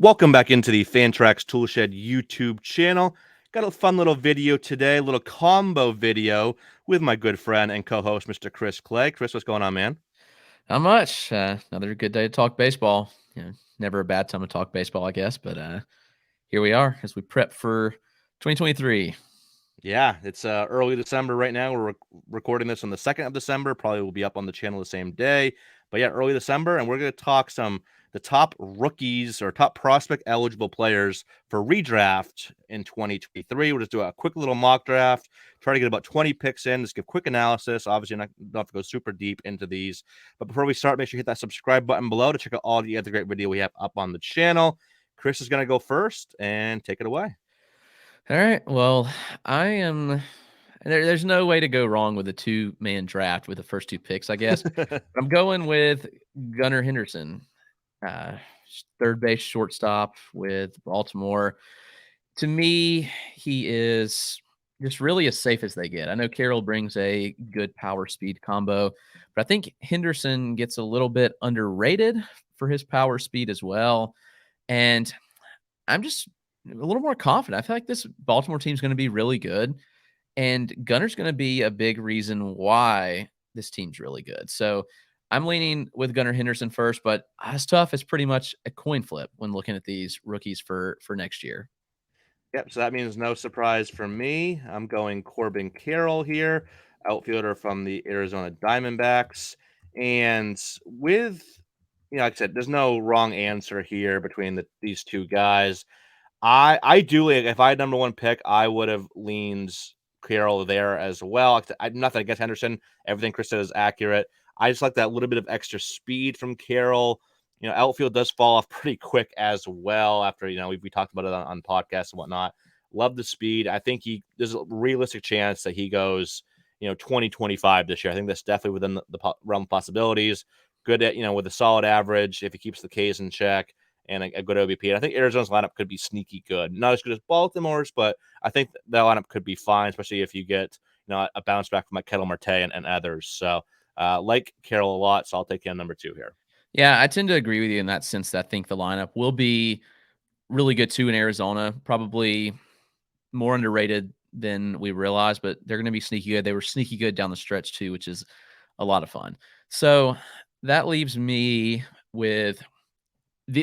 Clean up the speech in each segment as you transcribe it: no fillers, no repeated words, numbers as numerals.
Welcome back into the Fantrax Toolshed YouTube channel. Got a fun little video today, a little combo video with my good friend and co-host, Mr. Chris Clegg. Chris, what's going on, man? Not much. Another good day to talk baseball. Never a bad time to talk baseball, I guess. But here we are as we prep for 2023. Yeah, it's early December right now. We're recording this on the 2nd of December. Probably will be up on the channel the same day. But yeah, early December, and we're going to talk the top rookies or top prospect eligible players for redraft in 2023. We'll just do a quick little mock draft, try to get about 20 picks in, just give quick analysis. Obviously, not have to go super deep into these. But before we start, make sure you hit that subscribe button below to check out all the other great video we have up on the channel. Chris is going to go first and take it away. All right. Well, I am. There's no way to go wrong with a two-man draft with the first two picks, I guess. I'm going with Gunnar Henderson, uh, third base shortstop with Baltimore. To me, he is just really as safe as they get. I know Carroll brings a good power speed combo, but I think Henderson gets a little bit underrated for his power speed as well. And I'm just a little more confident. I feel like this Baltimore team is going to be really good, and Gunner's going to be a big reason why this team's really good. So I'm leaning with Gunnar Henderson first, but as tough as pretty much a coin flip when looking at these rookies for next year. Yep, so that means no surprise for me. I'm going Corbin Carroll here, outfielder from the Arizona Diamondbacks. And with, like I said, there's no wrong answer here between these two guys. I do, like, if I had number one pick, I would have leaned Carroll there as well. Nothing against Henderson. Everything Chris said is accurate. I just like that little bit of extra speed from Carroll. Outfield does fall off pretty quick as well after, we talked about it on podcasts and whatnot. Love the speed. I think there's a realistic chance that he goes, 2025 this year. I think that's definitely within the realm of possibilities. Good at, with a solid average if he keeps the Ks in check and a good OBP. And I think Arizona's lineup could be sneaky good. Not as good as Baltimore's, but I think that lineup could be fine, especially if you get, a bounce back from like Kettle Marte and others. So like Carroll a lot, so I'll take him number two here. Yeah, I tend to agree with you in that sense that I think the lineup will be really good too in Arizona. Probably more underrated than we realized, but they're going to be sneaky good. They were sneaky good down the stretch too, which is a lot of fun. So that leaves me with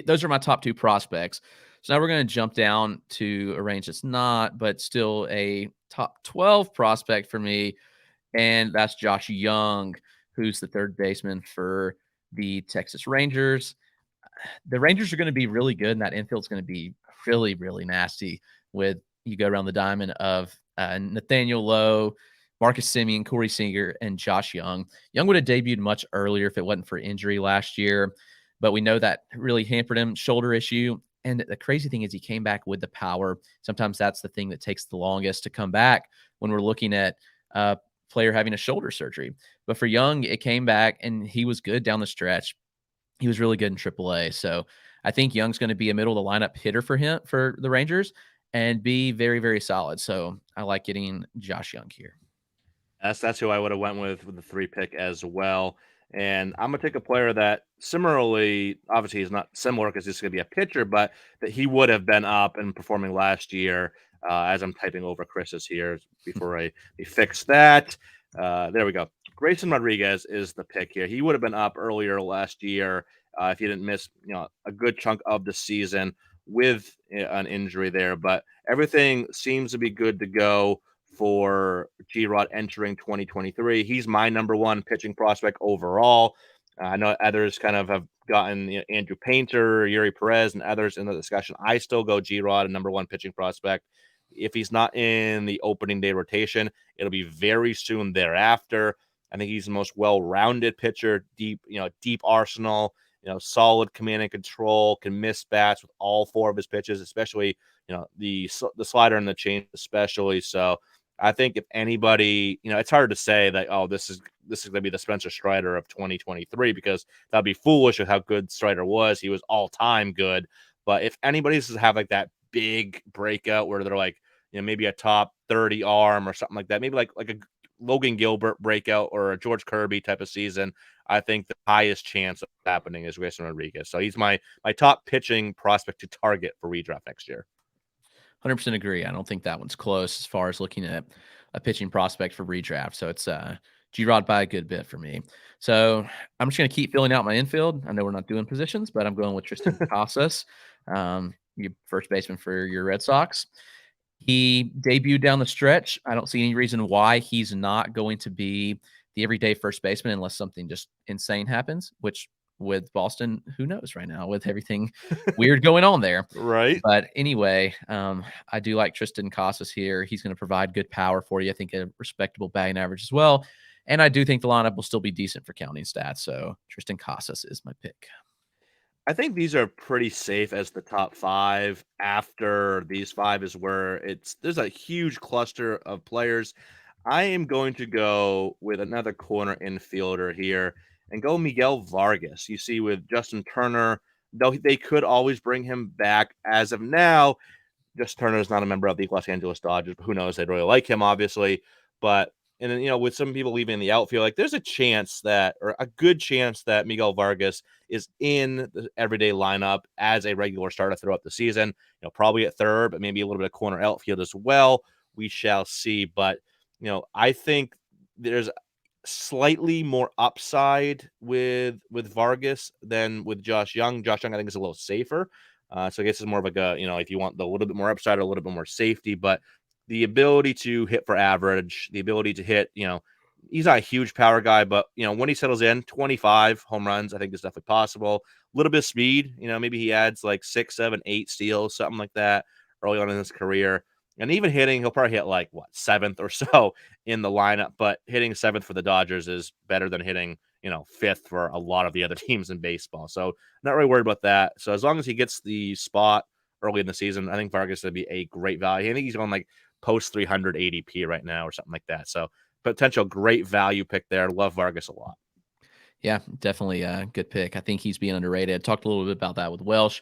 those are my top two prospects. So now we're going to jump down to a range that's not, but still a top 12 prospect for me. And that's Josh Young, who's the third baseman for the Texas Rangers. The Rangers are going to be really good, and that infield's going to be really, really nasty with you go around the diamond of Nathaniel Lowe, Marcus Semien, Corey Seager, and Josh Young. Young would have debuted much earlier if it wasn't for injury last year, but we know that really hampered him, shoulder issue. And the crazy thing is he came back with the power. Sometimes that's the thing that takes the longest to come back when we're looking at player having a shoulder surgery. But for Young, it came back and he was good down the stretch. He was really good in AAA. So I think Young's going to be a middle of the lineup hitter for the Rangers and be very, very solid. So I like getting Josh Young here. That's who I would have went with the 3 pick as well. And I'm gonna take a player that similarly, obviously, he's not similar because he's gonna be a pitcher, but that he would have been up and performing last year. As I'm typing over Chris's here before I fix that. There we go. Grayson Rodriguez is the pick here. He would have been up earlier last year if he didn't miss, a good chunk of the season with an injury there. But everything seems to be good to go for G-Rod entering 2023. He's my number one pitching prospect overall. I know others kind of have gotten Andrew Painter, Yuri Perez, and others in the discussion. I still go G-Rod, number one pitching prospect. If he's not in the opening day rotation, it'll be very soon thereafter. I think he's the most well-rounded pitcher, deep arsenal, solid command and control, can miss bats with all 4 of his pitches, especially, the slider and the change especially. So I think if anybody, it's hard to say that, oh, this is going to be the Spencer Strider of 2023 because that'd be foolish with how good Strider was. He was all time good. But if anybody's to have like that big breakout where they're like, maybe a top 30 arm or something like that, maybe like a Logan Gilbert breakout or a George Kirby type of season, I think the highest chance of happening is Grayson Rodriguez. So he's my top pitching prospect to target for redraft next year. 100% agree. I don't think that one's close as far as looking at a pitching prospect for redraft. So it's G-Rod by a good bit for me. So I'm just going to keep filling out my infield. I know we're not doing positions, but I'm going with Tristan Casas, your first baseman for your Red Sox. He debuted down the stretch. I don't see any reason why he's not going to be the everyday first baseman unless something just insane happens, which with Boston, who knows right now with everything weird going on there. Right. But anyway, I do like Tristan Casas here. He's going to provide good power for you. I think a respectable batting average as well. And I do think the lineup will still be decent for counting stats. So Tristan Casas is my pick. I think these are pretty safe as the top 5. After these 5 is where there's a huge cluster of players. I am going to go with another corner infielder here and go Miguel Vargas. You see, with Justin Turner, though they could always bring him back as of now, Justin Turner is not a member of the Los Angeles Dodgers, but who knows? They'd really like him, obviously. But and then with some people leaving in the outfield, like there's a chance that, or a good chance that Miguel Vargas is in the everyday lineup as a regular starter throughout the season. Probably at third, but maybe a little bit of corner outfield as well. We shall see. But I think there's slightly more upside with Vargas than with Josh Young. Josh Young, I think, is a little safer. So I guess it's more of like a, if you want the little bit more upside or a little bit more safety, but the ability to hit for average, the ability to hit, he's not a huge power guy, but when he settles in, 25 home runs, I think is definitely possible. A little bit of speed, maybe he adds like 6, 7, 8 steals, something like that early on in his career. And even hitting, he'll probably hit like what, 7th or so in the lineup, but hitting 7th for the Dodgers is better than hitting, 5th for a lot of the other teams in baseball. So not really worried about that. So as long as he gets the spot early in the season, I think Vargas would be a great value. I think he's on like post 300 ADP right now or something like that. So potential great value pick there. Love Vargas a lot. Yeah, definitely a good pick. I think he's being underrated. Talked a little bit about that with Welsh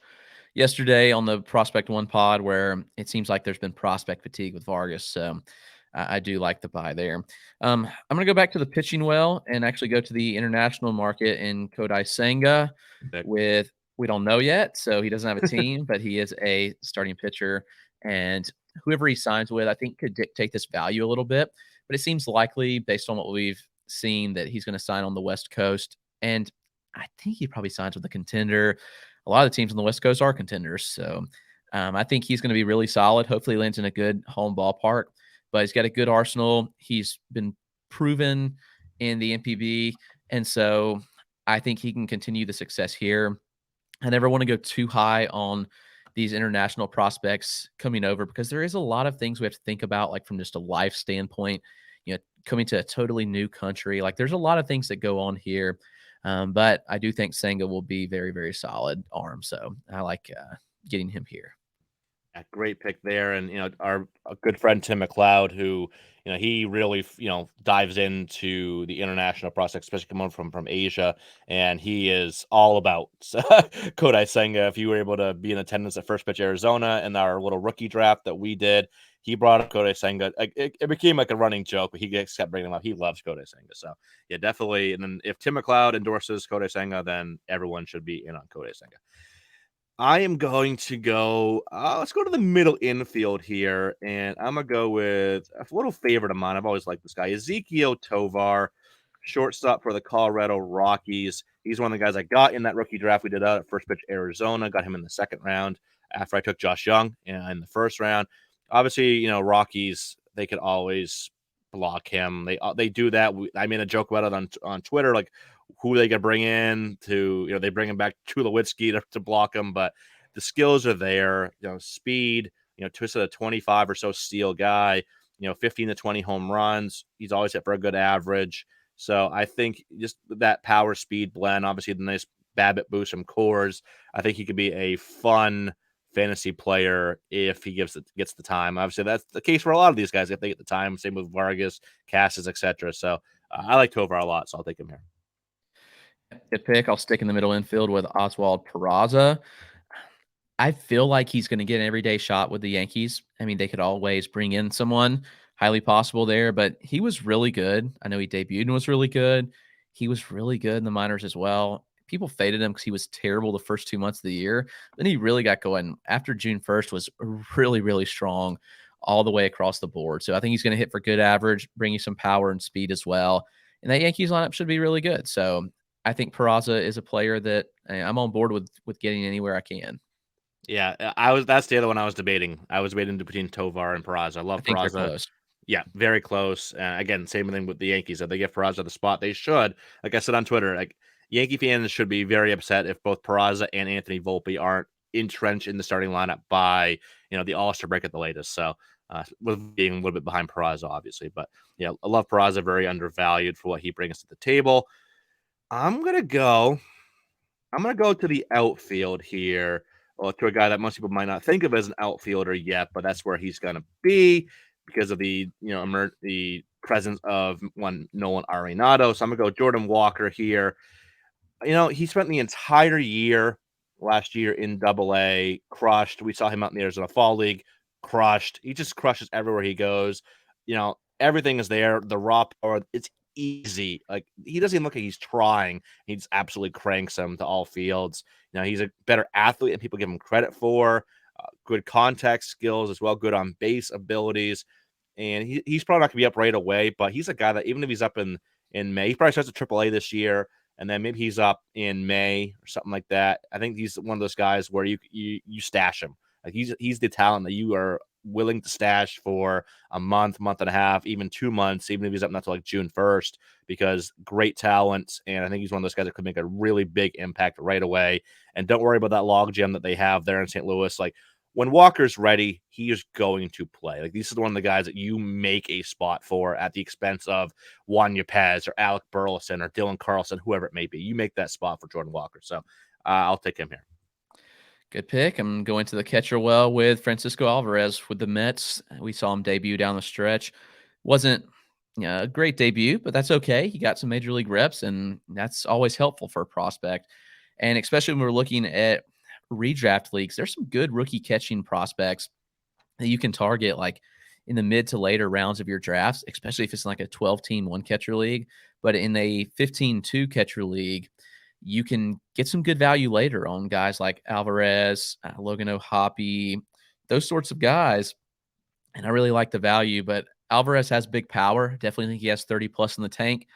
yesterday on the Prospect One pod, where it seems like there's been prospect fatigue with Vargas. So I do like the buy there. I'm going to go back to the pitching well and actually go to the international market in Kodai Senga with, we don't know yet. So he doesn't have a team, but he is a starting pitcher. And whoever he signs with, I think could dictate this value a little bit. But it seems likely based on what we've seen that he's going to sign on the West Coast. And I think he probably signs with a contender. A lot of the teams on the West Coast are contenders. So I think he's going to be really solid. Hopefully, he lands in a good home ballpark, but he's got a good arsenal. He's been proven in the MPB. And so I think he can continue the success here. I never want to go too high on these international prospects coming over because there is a lot of things we have to think about, like from just a life standpoint, coming to a totally new country. Like there's a lot of things that go on here. But I do think Senga will be very, very solid arm. So I like getting him here. Yeah, great pick there. And, our good friend Tim McLeod, who, he really, dives into the international prospects, especially coming from Asia. And he is all about Kodai Senga. If you were able to be in attendance at First Pitch Arizona and our little rookie draft that we did, he brought up Kodai Senga. It became like a running joke, but he kept bringing him up. He loves Kodai Senga. So, yeah, definitely. And then if Tim McLeod endorses Kodai Senga, then everyone should be in on Kodai Senga. I am going to go. Let's go to the middle infield here, and I'm gonna go with a little favorite of mine. I've always liked this guy, Ezekiel Tovar, shortstop for the Colorado Rockies. He's one of the guys I got in that rookie draft we did out at First Pitch Arizona. Got him in the second round after I took Josh Young in the first round. Obviously, Rockies, they could always block him. They do that. I made a joke about it on Twitter, like who they can bring in to, they bring him back Tulowitzki to block him, but the skills are there, speed, Twisted a 25 or so steal guy, 15 to 20 home runs. He's always hit for a good average. So I think just that power speed blend, obviously the nice BABIP boost from Coors. I think he could be a fun fantasy player if he gets the time. Obviously, that's the case for a lot of these guys if they get the time. Same with Vargas, Casas, etc. So I like Tovar a lot, so I'll take him here. Good pick. I'll stick in the middle infield with Oswald Peraza. I feel like he's going to get an everyday shot with the Yankees. I mean, they could always bring in someone highly possible there, but he was really good. I know he debuted and was really good. He was really good in the minors as well. People faded him because he was terrible the first 2 months of the year. Then he really got going after June 1st, was really, really strong all the way across the board. So I think he's going to hit for good average, bring you some power and speed as well. And that Yankees lineup should be really good. So I think Peraza is a player that I'm on board with getting anywhere I can. Yeah, I was that's the other one I was debating. I was debating between Tovar and Peraza. I I love think they're Peraza. close. Yeah, very close. Again, same thing with the Yankees. If they give Peraza the spot, they should. Like I said on Twitter, like Yankee fans should be very upset if both Peraza and Anthony Volpe aren't entrenched in the starting lineup by the All-Star break at the latest. So with being a little bit behind Peraza, obviously, but yeah, I love Peraza. Very undervalued for what he brings to the table. I'm gonna go. I'm gonna go to the outfield here, or to a guy that most people might not think of as an outfielder yet, but that's where he's gonna be because of the the presence of one Nolan Arenado. So I'm gonna go Jordan Walker here. He spent the entire year last year in Double A, crushed. We saw him out in the Arizona Fall League, crushed. He just crushes everywhere he goes. Everything is there. The raw power, it's easy. Like he doesn't even look like he's trying. He just absolutely cranks them to all fields. He's a better athlete than people give him credit for. Good contact skills as well, good on base abilities, and he's probably not going to be up right away. But he's a guy that even if he's up in May, he probably starts at AAA this year, and then maybe he's up in May or something like that. I think he's one of those guys where you stash him. Like he's the talent that you are willing to stash for a month, month and a half, even 2 months, even if he's up not to like June 1st, because great talent. And I think he's one of those guys that could make a really big impact right away. And don't worry about that logjam that they have there in St. Louis. Like when Walker's ready, he is going to play. Like this is one of the guys that you make a spot for at the expense of Juan Yepez or Alec Burleson or Dylan Carlson, whoever it may be. You make that spot for Jordan Walker. So I'll take him here. Good pick. I'm going to the catcher well with Francisco Alvarez with the Mets. We saw him debut down the stretch. Wasn't a great debut, but that's okay. He got some major league reps, and that's always helpful for a prospect. And especially when we're looking at redraft leagues, there's some good rookie catching prospects that you can target like in the mid to later rounds of your drafts, especially if it's like a 12-team one catcher league. But in a 15-2 catcher league, you can get some good value later on guys like Alvarez, Logan O'Hoppe, those sorts of guys. And I really like the value, but Alvarez has big power. Definitely think he has 30 plus in the tank.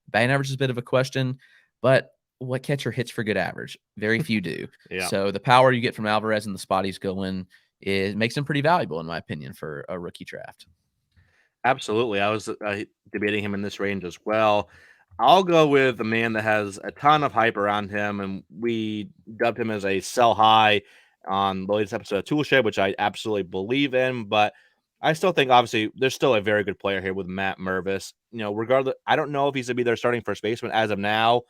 Batting average is a bit of a question, but what catcher hits for good average? Very few do. Yeah. So the power you get from Alvarez and the spot he's going makes him pretty valuable, in my opinion, for a rookie draft. Absolutely. I was debating him in this range as well. I'll go with the man that has a ton of hype around him, and we dubbed him as a sell high on the latest episode of Toolshed, which I absolutely believe in. But I still think, obviously, there's still a very good player here with Matt Mervis. Regardless, I don't know if he's going to be their starting first baseman as of now,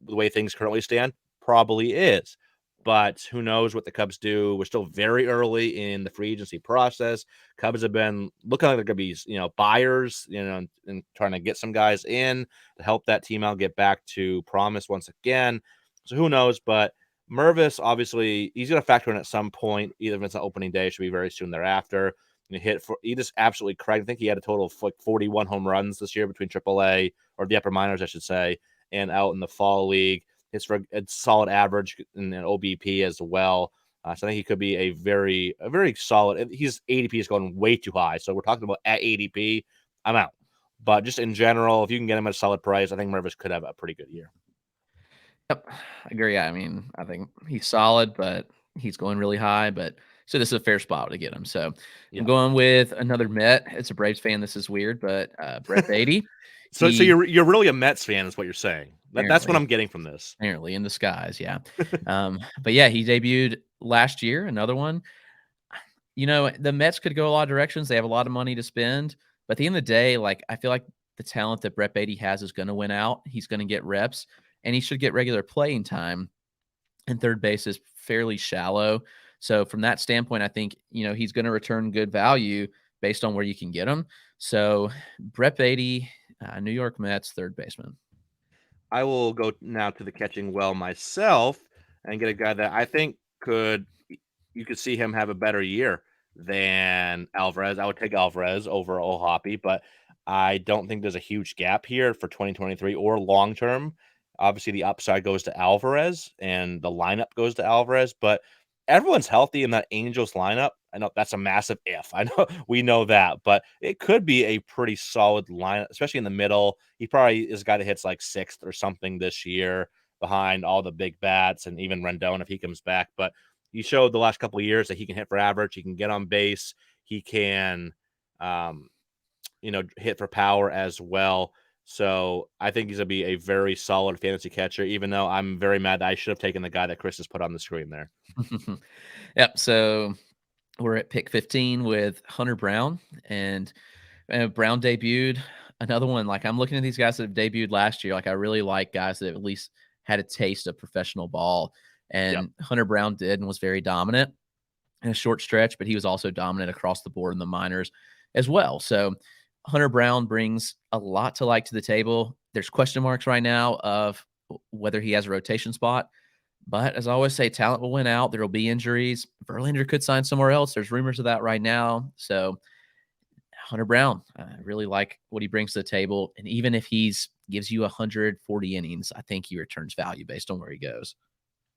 the way things currently stand, probably is. But who knows what the Cubs do? We're still very early in the free agency process. Cubs have been looking like they're going to be, buyers, and trying to get some guys in to help that team out get back to promise once again. So who knows? But Mervis, obviously, he's going to factor in at some point, either if it's an opening day, it should be very soon thereafter. He just absolutely cracked. I think he had a total of like 41 home runs this year between AAA, or the upper minors, I should say, and out in the fall league. It's for a solid average in an OBP as well. So I think he could be a very solid. His ADP is going way too high. So we're talking about at ADP. I'm out. But just in general, if you can get him at a solid price, I think Mervis could have a pretty good year. Yep, I agree. I mean, I think he's solid, but he's going really high. But so this is a fair spot to get him. So I'm Yeah. going with another Met. It's a Braves fan. This is weird, but Brett Beatty. So He you're really a Mets fan, is what you're saying. That's what apparently I'm getting from this. apparently in the skies, yeah. But yeah, he debuted last year. Another one. The Mets could go a lot of directions. They have a lot of money to spend, but at the end of the day, like I feel like the talent that Brett Beatty has is going to win out. He's going to get reps, and he should get regular playing time. And third base is fairly shallow. So from that standpoint, I think he's going to return good value based on where you can get him. So Brett Beatty, New York Mets, third baseman. I will go now to the catching well myself and get a guy that I think you could see him have a better year than Alvarez. I would take Alvarez over Ohapi, but I don't think there's a huge gap here for 2023 or long term. Obviously, the upside goes to Alvarez and the lineup goes to Alvarez, but everyone's healthy in that Angels lineup. I know that's a massive if. I know we know that, but it could be a pretty solid lineup, especially in the middle. He probably is a guy that hits like sixth or something this year behind all the big bats and even Rendon if he comes back. But he showed the last couple of years that he can hit for average, he can get on base, he can um, hit for power as well. So I think he's gonna be a very solid fantasy catcher, even though I'm very mad that I should have taken the guy that Chris has put on the screen there. Yep. So we're at pick 15 with Hunter Brown, and Brown debuted. Another one, like I'm looking at these guys that have debuted last year. Like I really like guys that at least had a taste of professional ball, Yep, and Hunter Brown did and was very dominant in a short stretch, but he was also dominant across the board in the minors as well. So Hunter Brown brings a lot to like to the table. There's question marks right now of whether he has a rotation spot. But as I always say, talent will win out. There will be injuries. Verlander could sign somewhere else. There's rumors of that right now. So Hunter Brown, I really like what he brings to the table. And even if he's gives you 140 innings, I think he returns value based on where he goes.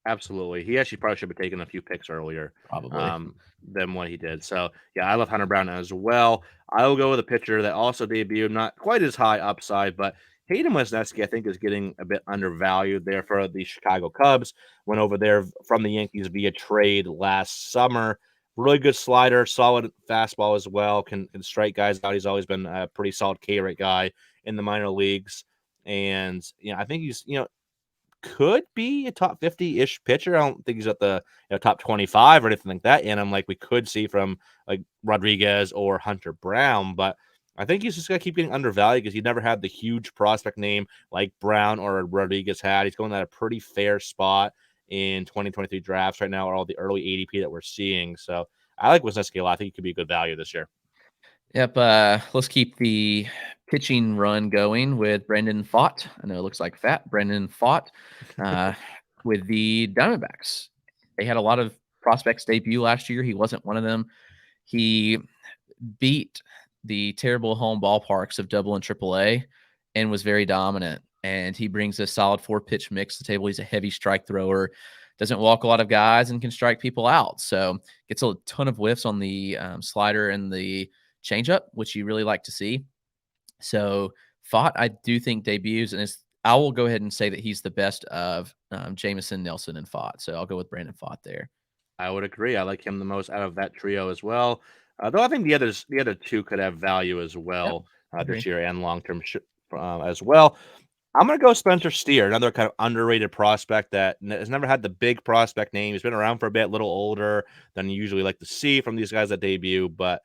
absolutely. He actually probably should have taken a few picks earlier Probably. um, than what he did. So yeah, I love Hunter Brown as well. I will go with a pitcher that also debuted, not quite as high upside, but Hayden Wesneski, I think, is getting a bit undervalued there for the Chicago Cubs. Went over there from the Yankees via trade last summer. Really good slider, solid fastball as well. Can strike guys out. He's always been a pretty solid K rate guy in the minor leagues, and I think he's could be a top 50-ish pitcher. I don't think he's at the top 25 or anything like that. And I'm like, we could see from like Rodriguez or Hunter Brown, but I think he's just gonna keep getting undervalued because he never had the huge prospect name like Brown or Rodriguez had. He's going at a pretty fair spot in 2023 drafts right now, or all the early ADP that we're seeing. So I like Wisniewski a lot. I think he could be a good value this year. Yep. Let's keep the pitching run going with Brendan Fott. I know it looks like fat. Brendan Fott uh, with the Diamondbacks. They had a lot of prospects debut last year. He wasn't one of them. He beat the terrible home ballparks of Double and Triple A and was very dominant. And he brings a solid 4 pitch mix to the table. He's a heavy strike thrower, doesn't walk a lot of guys, and can strike people out. So gets a ton of whiffs on the slider and the changeup, which you really like to see. So Fott, I do think debuts, and I will go ahead and say that he's the best of Jameson, Nelson, and Fott. So I'll go with Brandon Fott there. I would agree. I like him the most out of that trio as well. Though I think the other two could have value as Yep, well this agree. year and long term as well. I'm gonna go Spencer Steer, another kind of underrated prospect that has never had the big prospect name. He's been around for a bit, a little older than you usually like to see from these guys that debut, but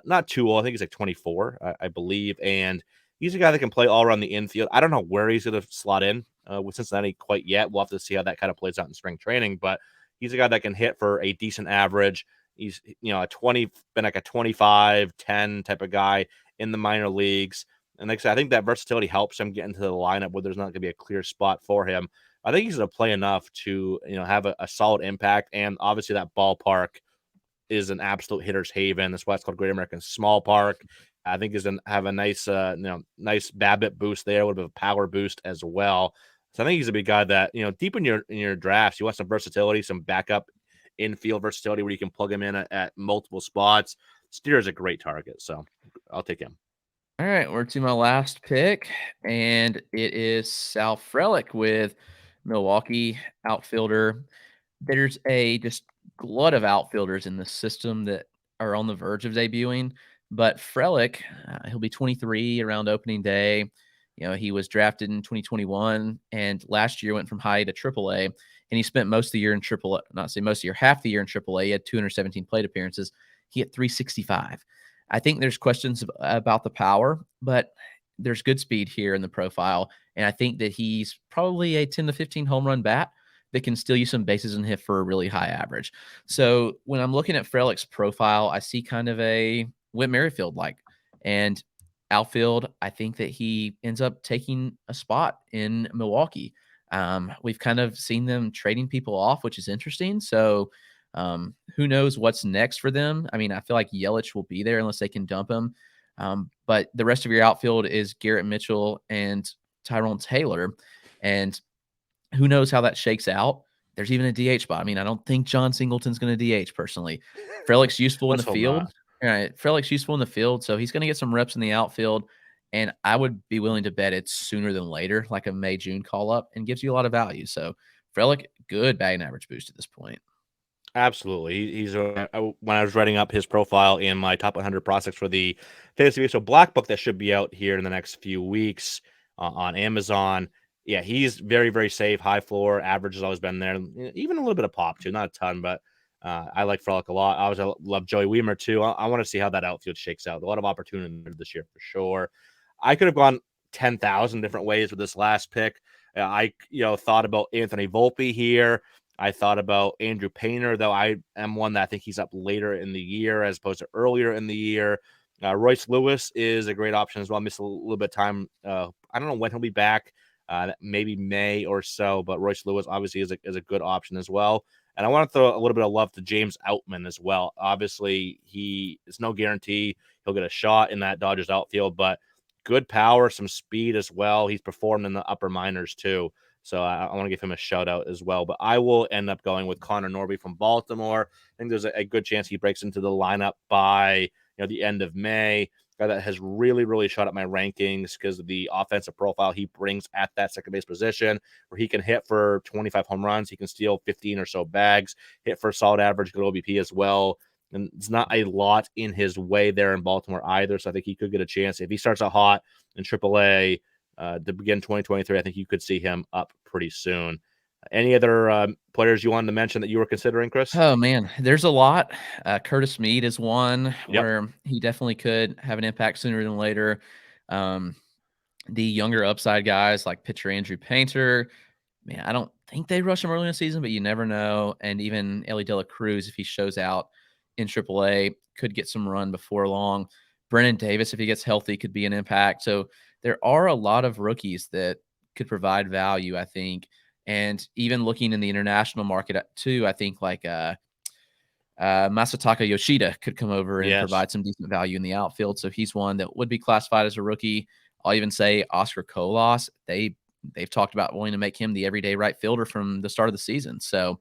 not too old. I think he's like 24, I believe, and he's a guy that can play all around the infield. I don't know where he's gonna slot in with Cincinnati quite yet. We'll have to see how that kind of plays out in spring training, but he's a guy that can hit for a decent average. He's a 20, been like a 25-10 type of guy in the minor leagues. And like I said, I think that versatility helps him get into the lineup where there's not going to be a clear spot for him. I think he's going to play enough to have a solid impact, and obviously that ballpark is an absolute hitter's haven. That's why it's called Great American Small Park. I think he's going to have a nice, nice BABIP boost there, a little bit of a power boost as well. So I think he's a big guy that deep in your drafts, you want some versatility, some backup infield versatility where you can plug him in at multiple spots. Steer is a great target, so I'll take him. All right, we're to my last pick, and it is Sal Frelick with Milwaukee outfielder. There's a just glut of outfielders in the system that are on the verge of debuting, but Frelick, he'll be 23 around opening day. He was drafted in 2021 and last year went from high to triple A, and he spent most of the year in triple A, not say most of the year, half the year in triple A. He had 217 plate appearances. He hit 365. I think there's questions about the power, but there's good speed here in the profile. And I think that he's probably a 10 to 15 home run bat that can steal you some bases and hit for a really high average. So when I'm looking at Frelick's profile, I see kind of a Whit Merrifield like. And outfield, I think that he ends up taking a spot in Milwaukee. We've kind of seen them trading people off, which is interesting. So who knows what's next for them? I mean, I feel like Yelich will be there unless they can dump him. But the rest of your outfield is Garrett Mitchell and Tyrone Taylor. And who knows how that shakes out? There's even a DH spot. I mean, I don't think John Singleton's going to DH personally. Frelick's useful in the Let's hope field. not. All right. Frelick's useful in the field. So he's going to get some reps in the outfield. And I would be willing to bet it's sooner than later, like a May, June call up, and gives you a lot of value. So Frelick, good batting average boost at this point. Absolutely. He's when I was writing up his profile in my top 100 prospects for the Fantasy Baseball Black Book that should be out here in the next few weeks on Amazon. Yeah, he's very, very safe, high floor, average has always been there, even a little bit of pop too, not a ton, but I like Frolic a lot. I always love Joey Weimer too. I want to see how that outfield shakes out. A lot of opportunity this year for sure. I could have gone 10,000 different ways with this last pick. I thought about Anthony Volpe here. I thought about Andrew Painter, though I am one that I think he's up later in the year as opposed to earlier in the year. Royce Lewis is a great option as well. I missed a little bit of time. I don't know when he'll be back, maybe May or so, but Royce Lewis obviously is a good option as well. And I want to throw a little bit of love to James Outman as well. Obviously, it's no guarantee he'll get a shot in that Dodgers outfield, but good power, some speed as well. He's performed in the upper minors too. So I want to give him a shout out as well. But I will end up going with Connor Norby from Baltimore. I think there's a good chance he breaks into the lineup by the end of May. Guy that has really, really shot up my rankings because of the offensive profile he brings at that second base position, where he can hit for 25 home runs, he can steal 15 or so bags, hit for a solid average, good OBP as well. And it's not a lot in his way there in Baltimore either. So I think he could get a chance if he starts out hot in AAA. To begin 2023, I think you could see him up pretty soon. Any other players you wanted to mention that you were considering, Chris? Oh man, there's a lot. Curtis Mead is one Yep. where he definitely could have an impact sooner than later. Um, the younger upside guys like pitcher Andrew Painter, man, I don't think they rush him early in the season, but you never know. And even Ellie De La Cruz, if he shows out in AAA, could get some run before long. Brennan Davis, if he gets healthy, could be an impact. So there are a lot of rookies that could provide value, I think. And even looking in the international market too, I think like Masataka Yoshida could come over and Yes. provide some decent value in the outfield. So he's one that would be classified as a rookie. I'll even say Oscar Colas. They've talked about wanting to make him the everyday right fielder from the start of the season. So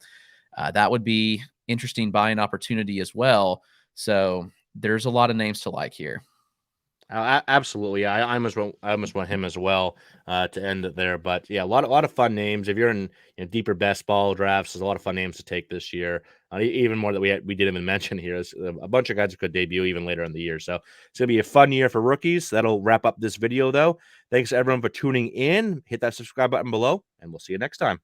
that would be interesting buying opportunity as well. So there's a lot of names to like here. Absolutely. I almost want him as well to end it there. But yeah, a lot of fun names. If you're in deeper best ball drafts, there's a lot of fun names to take this year. Even more that we didn't even mention here is a bunch of guys that could debut even later in the year. So it's gonna be a fun year for rookies. That'll wrap up this video though. Thanks everyone for tuning in. Hit that subscribe button below, and we'll see you next time.